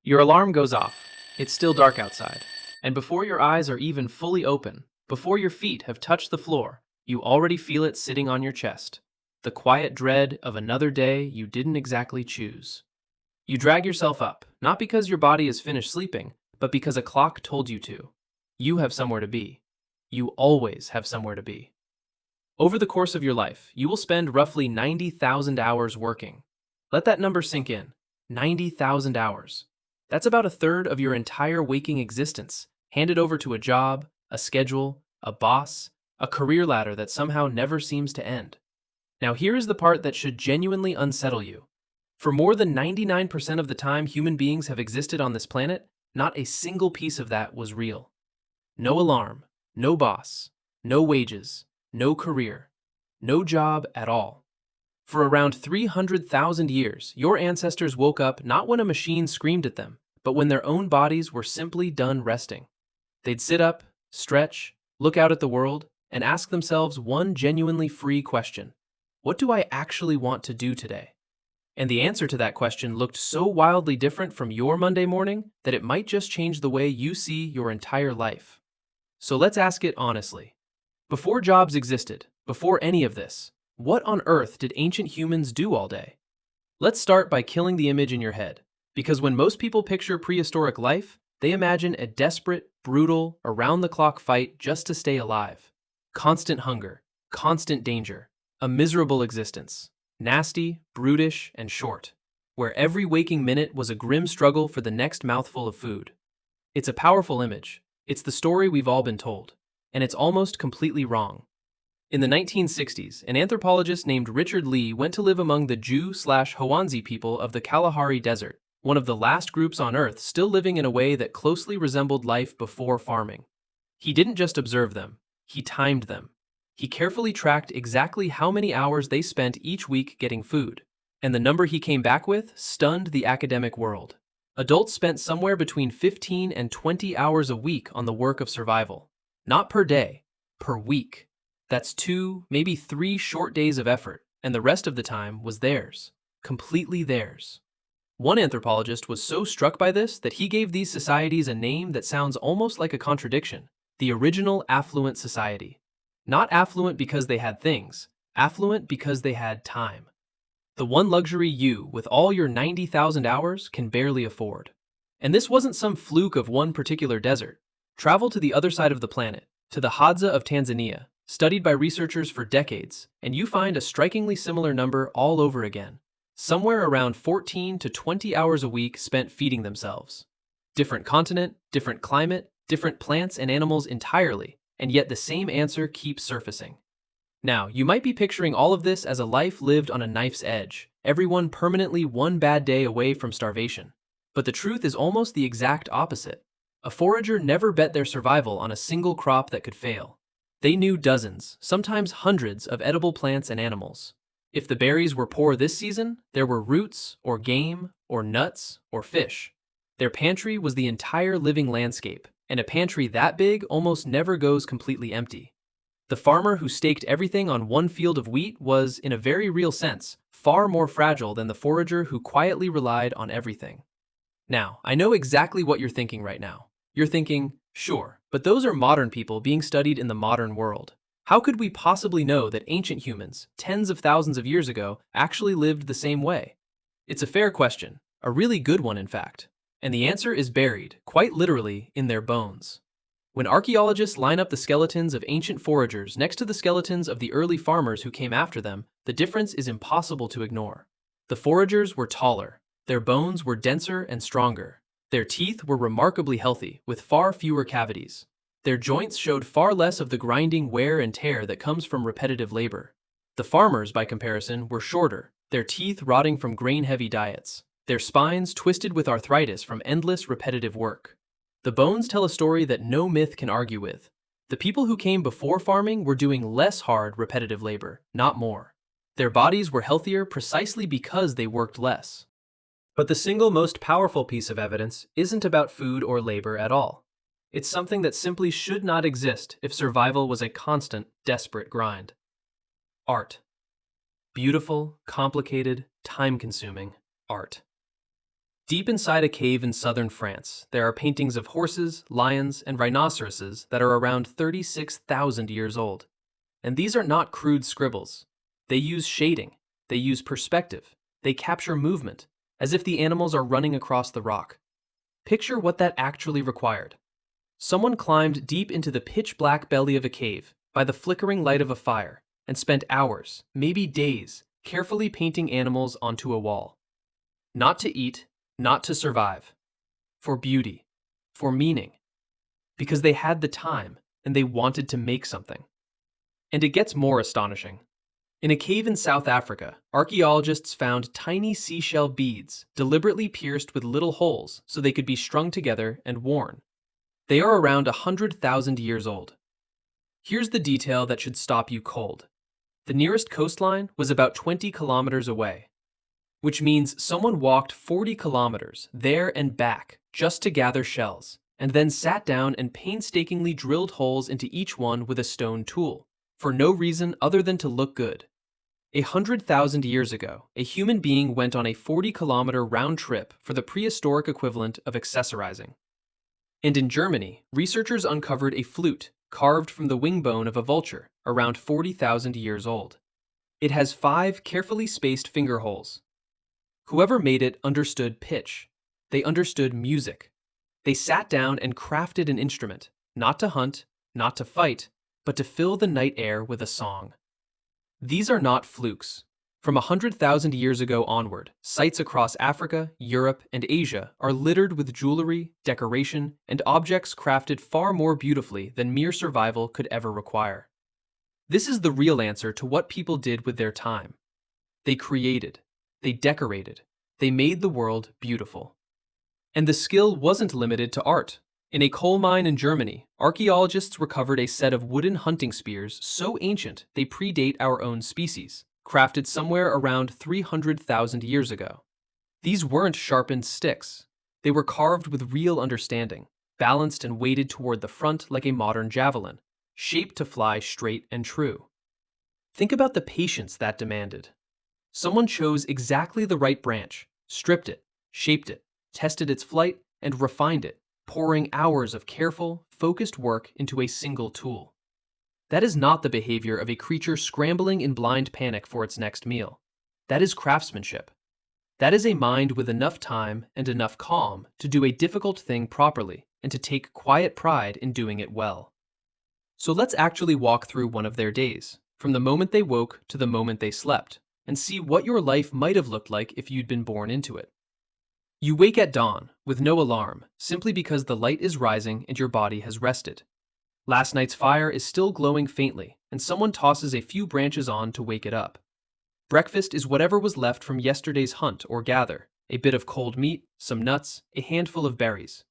Your alarm goes off. It's still dark outside. And before your eyes are even fully open, before your feet have touched the floor, you already feel it sitting on your chest. The quiet dread of another day you didn't exactly choose. You drag yourself up, not because your body is finished sleeping, but because a clock told you to. You have somewhere to be. You always have somewhere to be. Over the course of your life, you will spend roughly 90,000 hours working. Let that number sink in. 90,000 hours. That's about a third of your entire waking existence, handed over to a job, a schedule, a boss, a career ladder that somehow never seems to end. Now here is the part that should genuinely unsettle you. For more than 99% of the time human beings have existed on this planet, not a single piece of that was real. No alarm, no boss, no wages, no career, no job at all. For around 300,000 years, your ancestors woke up not when a machine screamed at them, but when their own bodies were simply done resting. They'd sit up, stretch, look out at the world, and ask themselves one genuinely free question. What do I actually want to do today? And the answer to that question looked so wildly different from your Monday morning that it might just change the way you see your entire life. So let's ask it honestly. Before jobs existed, before any of this, what on earth did ancient humans do all day? Let's start by killing the image in your head, because when most people picture prehistoric life, they imagine a desperate, brutal, around-the-clock fight just to stay alive. Constant hunger, constant danger, a miserable existence, nasty, brutish, and short, where every waking minute was a grim struggle for the next mouthful of food. It's a powerful image. It's the story we've all been told, and it's almost completely wrong. In the 1960s, an anthropologist named Richard Lee went to live among the Jew/Hoanzi people of the Kalahari Desert, one of the last groups on Earth still living in a way that closely resembled life before farming. He didn't just observe them, he timed them. He carefully tracked exactly how many hours they spent each week getting food, and the number he came back with stunned the academic world. Adults spent somewhere between 15 and 20 hours a week on the work of survival. Not per day, per week. That's 2, maybe 3 short days of effort, and the rest of the time was theirs. Completely theirs. One anthropologist was so struck by this that he gave these societies a name that sounds almost like a contradiction: the original affluent society. Not affluent because they had things, affluent because they had time. The one luxury you, with all your 90,000 hours, can barely afford. And this wasn't some fluke of one particular desert. Travel to the other side of the planet, to the Hadza of Tanzania, studied by researchers for decades, and you find a strikingly similar number all over again. Somewhere around 14 to 20 hours a week spent feeding themselves. Different continent, different climate, different plants and animals entirely, and yet the same answer keeps surfacing. Now, you might be picturing all of this as a life lived on a knife's edge, everyone permanently one bad day away from starvation. But the truth is almost the exact opposite. A forager never bet their survival on a single crop that could fail. They knew dozens, sometimes hundreds, of edible plants and animals. If the berries were poor this season, there were roots, or game, or nuts, or fish. Their pantry was the entire living landscape, and a pantry that big almost never goes completely empty. The farmer who staked everything on one field of wheat was, in a very real sense, far more fragile than the forager who quietly relied on everything. Now, I know exactly what you're thinking right now. You're thinking, sure, but those are modern people being studied in the modern world. How could we possibly know that ancient humans, tens of thousands of years ago, actually lived the same way? It's a fair question, a really good one in fact, and the answer is buried, quite literally, in their bones. When archaeologists line up the skeletons of ancient foragers next to the skeletons of the early farmers who came after them, the difference is impossible to ignore. The foragers were taller, their bones were denser and stronger. Their teeth were remarkably healthy, with far fewer cavities. Their joints showed far less of the grinding wear and tear that comes from repetitive labor. The farmers, by comparison, were shorter, their teeth rotting from grain-heavy diets, their spines twisted with arthritis from endless repetitive work. The bones tell a story that no myth can argue with. The people who came before farming were doing less hard, repetitive labor, not more. Their bodies were healthier precisely because they worked less. But the single most powerful piece of evidence isn't about food or labor at all. It's something that simply should not exist if survival was a constant, desperate grind. Art. Beautiful, complicated, time-consuming art. Deep inside a cave in southern France, there are paintings of horses, lions, and rhinoceroses that are around 36,000 years old. And these are not crude scribbles. They use shading, they use perspective, they capture movement, as if the animals are running across the rock. Picture what that actually required. Someone climbed deep into the pitch-black belly of a cave, by the flickering light of a fire, and spent hours, maybe days, carefully painting animals onto a wall. Not to eat, not to survive. For beauty. For meaning. Because they had the time, and they wanted to make something. And it gets more astonishing. In a cave in South Africa, archaeologists found tiny seashell beads deliberately pierced with little holes so they could be strung together and worn. They are around 100,000 years old. Here's the detail that should stop you cold. The nearest coastline was about 20 kilometers away, which means someone walked 40 kilometers there and back just to gather shells, and then sat down and painstakingly drilled holes into each one with a stone tool, for no reason other than to look good. 100,000 years ago, a human being went on a 40-kilometer round trip for the prehistoric equivalent of accessorizing. And in Germany, researchers uncovered a flute carved from the wing bone of a vulture around 40,000 years old. It has 5 carefully spaced finger holes. Whoever made it understood pitch. They understood music. They sat down and crafted an instrument, not to hunt, not to fight, but to fill the night air with a song. These are not flukes. From 100,000 years ago onward, sites across Africa, Europe, and Asia are littered with jewelry, decoration, and objects crafted far more beautifully than mere survival could ever require. This is the real answer to what people did with their time. They created, they decorated, they made the world beautiful. And the skill wasn't limited to art. In a coal mine in Germany, archaeologists recovered a set of wooden hunting spears so ancient they predate our own species, crafted somewhere around 300,000 years ago. These weren't sharpened sticks. They were carved with real understanding, balanced and weighted toward the front like a modern javelin, shaped to fly straight and true. Think about the patience that demanded. Someone chose exactly the right branch, stripped it, shaped it, tested its flight, and refined it, pouring hours of careful, focused work into a single tool. That is not the behavior of a creature scrambling in blind panic for its next meal. That is craftsmanship. That is a mind with enough time and enough calm to do a difficult thing properly and to take quiet pride in doing it well. So let's actually walk through one of their days, from the moment they woke to the moment they slept, and see what your life might have looked like if you'd been born into it. You wake at dawn, with no alarm, simply because the light is rising and your body has rested. Last night's fire is still glowing faintly, and someone tosses a few branches on to wake it up. Breakfast is whatever was left from yesterday's hunt or gather, a bit of cold meat, some nuts, a handful of berries.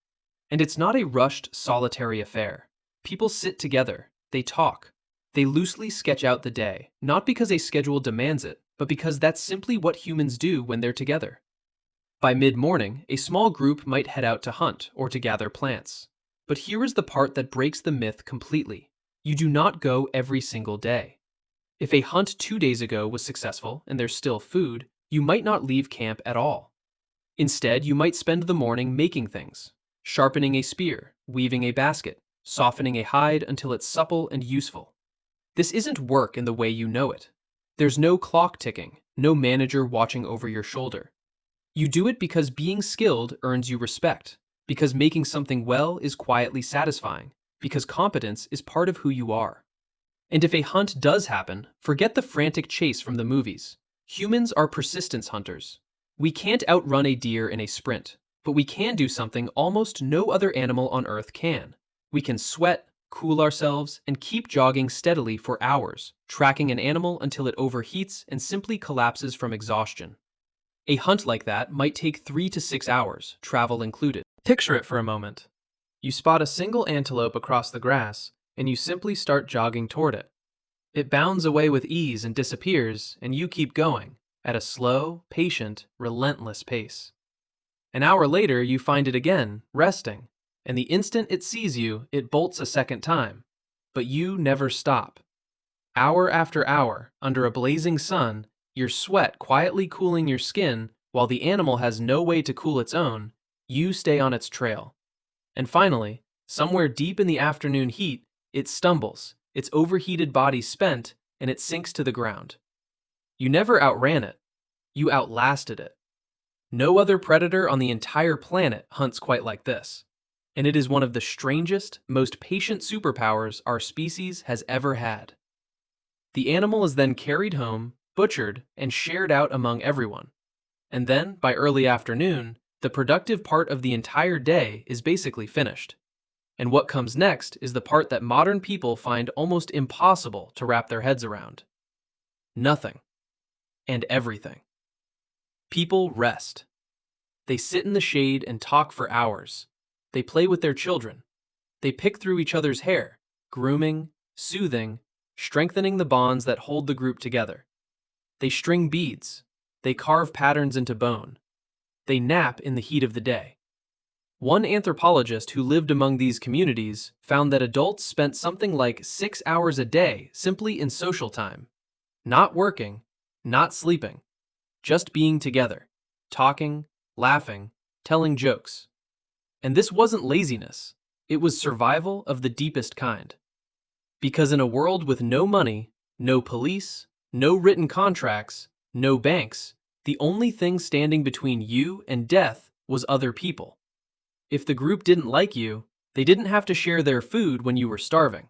And it's not a rushed, solitary affair. People sit together, they talk. They loosely sketch out the day, not because a schedule demands it, but because that's simply what humans do when they're together. By mid-morning, a small group might head out to hunt or to gather plants. But here is the part that breaks the myth completely. You do not go every single day. If a hunt 2 days ago was successful and there's still food, you might not leave camp at all. Instead, you might spend the morning making things, sharpening a spear, weaving a basket, softening a hide until it's supple and useful. This isn't work in the way you know it. There's no clock ticking, no manager watching over your shoulder. You do it because being skilled earns you respect, because making something well is quietly satisfying, because competence is part of who you are. And if a hunt does happen, forget the frantic chase from the movies. Humans are persistence hunters. We can't outrun a deer in a sprint, but we can do something almost no other animal on Earth can. We can sweat, cool ourselves, and keep jogging steadily for hours, tracking an animal until it overheats and simply collapses from exhaustion. A hunt like that might take 3 to 6 hours, travel included. Picture it for a moment. You spot a single antelope across the grass, and you simply start jogging toward it. It bounds away with ease and disappears, and you keep going, at a slow, patient, relentless pace. An hour later, you find it again, resting, and the instant it sees you, it bolts a second time. But you never stop. Hour after hour, under a blazing sun, your sweat quietly cooling your skin While the animal has no way to cool its own, you stay on its trail. And finally, somewhere deep in the afternoon heat, it stumbles, its overheated body spent, and it sinks to the ground. You never outran it. You outlasted it. No other predator on the entire planet hunts quite like this. And it is one of the strangest, most patient superpowers our species has ever had. The animal is then carried home, butchered, and shared out among everyone. And then, by early afternoon, the productive part of the entire day is basically finished. And what comes next is the part that modern people find almost impossible to wrap their heads around. Nothing. And everything. People rest. They sit in the shade and talk for hours. They play with their children. They pick through each other's hair, grooming, soothing, strengthening the bonds that hold the group together. They string beads. They carve patterns into bone. They nap in the heat of the day. One anthropologist who lived among these communities found that adults spent something like 6 hours a day simply in social time. Not working, not sleeping, just being together, talking, laughing, telling jokes. And this wasn't laziness, it was survival of the deepest kind. Because in a world with no money, no police, no written contracts, no banks, the only thing standing between you and death was other people. If the group didn't like you, they didn't have to share their food when you were starving.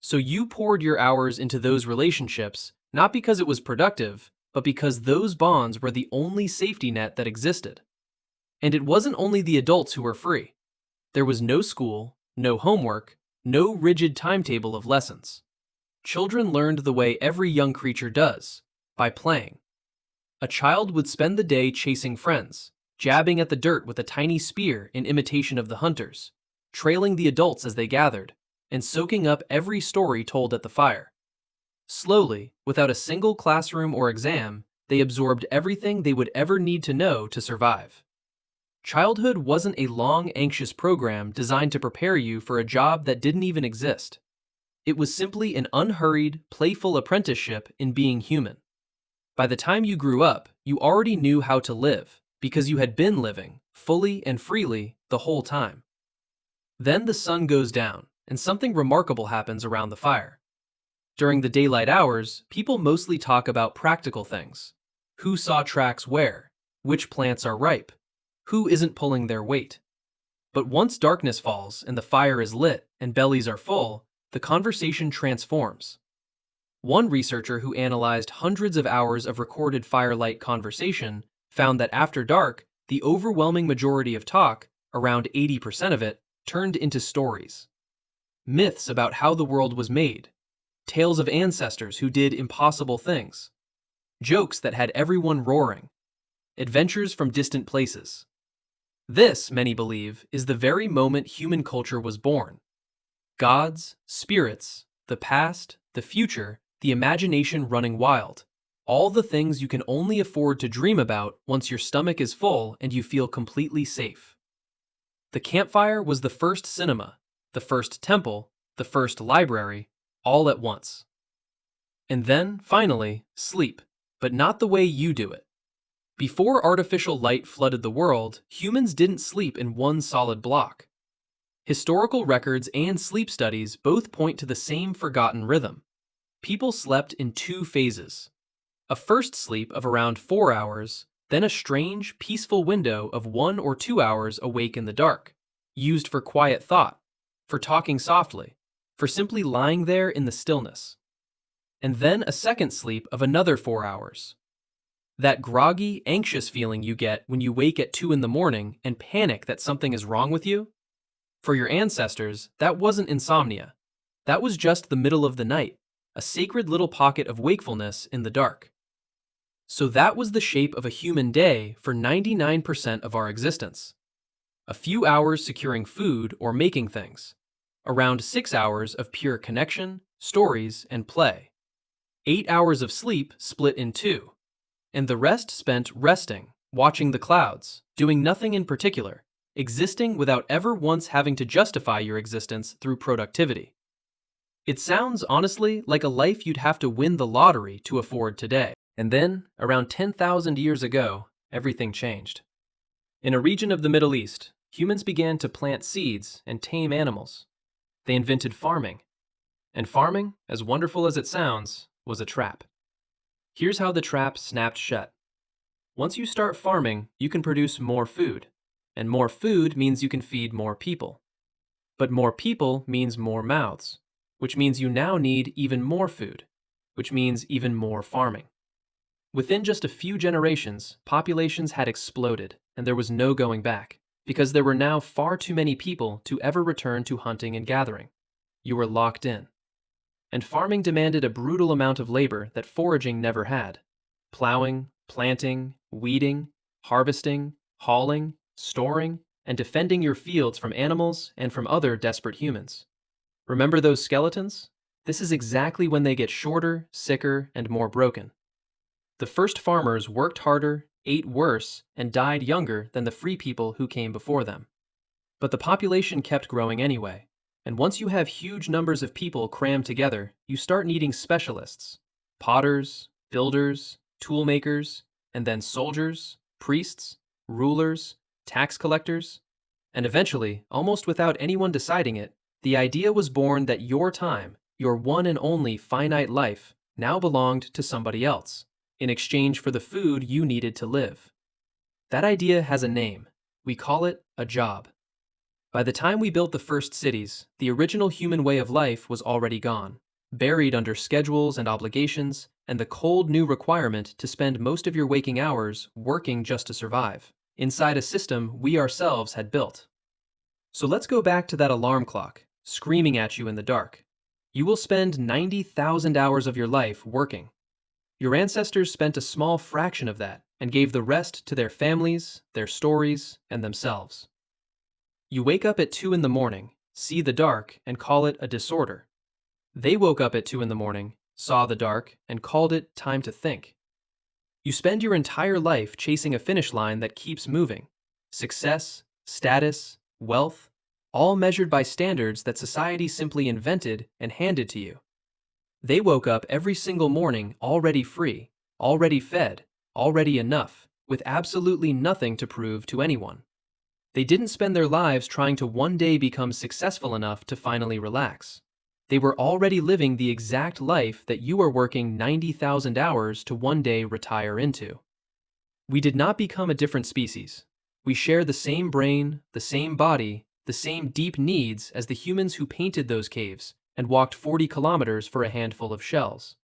So you poured your hours into those relationships, not because it was productive, but because those bonds were the only safety net that existed. And it wasn't only the adults who were free. There was no school, no homework, no rigid timetable of lessons. Children learned the way every young creature does, by playing. A child would spend the day chasing friends, jabbing at the dirt with a tiny spear in imitation of the hunters, trailing the adults as they gathered, and soaking up every story told at the fire. Slowly, without a single classroom or exam, they absorbed everything they would ever need to know to survive. Childhood wasn't a long, anxious program designed to prepare you for a job that didn't even exist. It was simply an unhurried, playful apprenticeship in being human. By the time you grew up, you already knew how to live, because you had been living, fully and freely, the whole time. Then the sun goes down, and something remarkable happens around the fire. During the daylight hours, people mostly talk about practical things. Who saw tracks where? Which plants are ripe? Who isn't pulling their weight? But once darkness falls and the fire is lit and bellies are full, the conversation transforms. One researcher who analyzed hundreds of hours of recorded firelight conversation found that after dark, the overwhelming majority of talk, around 80% of it, turned into stories. Myths about how the world was made, tales of ancestors who did impossible things, jokes that had everyone roaring, adventures from distant places. This, many believe, is the very moment human culture was born. Gods, spirits, the past, the future, the imagination running wild. All the things you can only afford to dream about once your stomach is full and you feel completely safe. The campfire was the first cinema, the first temple, the first library, all at once. And then, finally, sleep, but not the way you do it. Before artificial light flooded the world, humans didn't sleep in one solid block. Historical records and sleep studies both point to the same forgotten rhythm. People slept in 2 phases. A first sleep of around 4 hours, then a strange, peaceful window of 1 or 2 hours awake in the dark, used for quiet thought, for talking softly, for simply lying there in the stillness. And then a second sleep of another 4 hours. That groggy, anxious feeling you get when you wake at 2 in the morning and panic that something is wrong with you? For your ancestors, that wasn't insomnia. That was just the middle of the night, a sacred little pocket of wakefulness in the dark. So that was the shape of a human day for 99% of our existence. A few hours securing food or making things. Around 6 hours of pure connection, stories, and play. 8 hours of sleep split in 2. And the rest spent resting, watching the clouds, doing nothing in particular, existing without ever once having to justify your existence through productivity. It sounds, honestly, like a life you'd have to win the lottery to afford today. And then, around 10,000 years ago, everything changed. In a region of the Middle East, humans began to plant seeds and tame animals. They invented farming. And farming, as wonderful as it sounds, was a trap. Here's how the trap snapped shut. Once you start farming, you can produce more food. And more food means you can feed more people. But more people means more mouths, which means you now need even more food, which means even more farming. Within just a few generations, populations had exploded, and there was no going back, because there were now far too many people to ever return to hunting and gathering. You were locked in. And farming demanded a brutal amount of labor that foraging never had. Plowing, planting, weeding, harvesting, hauling, storing, and defending your fields from animals and from other desperate humans. Remember those skeletons? This is exactly when they get shorter, sicker, and more broken. The first farmers worked harder, ate worse, and died younger than the free people who came before them. But the population kept growing anyway. And once you have huge numbers of people crammed together, you start needing specialists. Potters, builders, toolmakers, and then soldiers, priests, rulers, tax collectors. And eventually, almost without anyone deciding it, the idea was born that your time, your one and only finite life, now belonged to somebody else, in exchange for the food you needed to live. That idea has a name. We call it a job. By the time we built the first cities, the original human way of life was already gone, buried under schedules and obligations, and the cold new requirement to spend most of your waking hours working just to survive, inside a system we ourselves had built. So let's go back to that alarm clock, screaming at you in the dark. You will spend 90,000 hours of your life working. Your ancestors spent a small fraction of that and gave the rest to their families, their stories, and themselves. You wake up at 2 in the morning, see the dark, and call it a disorder. They woke up at 2 in the morning, saw the dark, and called it time to think. You spend your entire life chasing a finish line that keeps moving. Success, status, wealth, all measured by standards that society simply invented and handed to you. They woke up every single morning already free, already fed, already enough, with absolutely nothing to prove to anyone. They didn't spend their lives trying to one day become successful enough to finally relax. They were already living the exact life that you are working 90,000 hours to one day retire into. We did not become a different species. We share the same brain, the same body, the same deep needs as the humans who painted those caves and walked 40 kilometers for a handful of shells.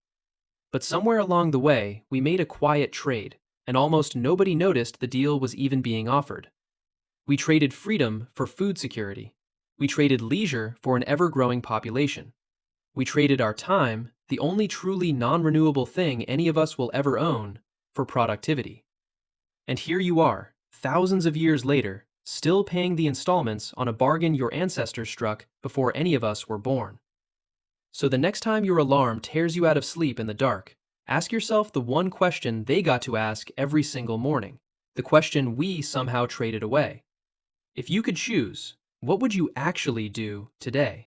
But somewhere along the way, we made a quiet trade, and almost nobody noticed the deal was even being offered. We traded freedom for food security. We traded leisure for an ever-growing population. We traded our time, the only truly non-renewable thing any of us will ever own, for productivity. And here you are, thousands of years later, still paying the installments on a bargain your ancestors struck before any of us were born. So the next time your alarm tears you out of sleep in the dark, ask yourself the one question they got to ask every single morning, the question we somehow traded away. If you could choose, what would you actually do today?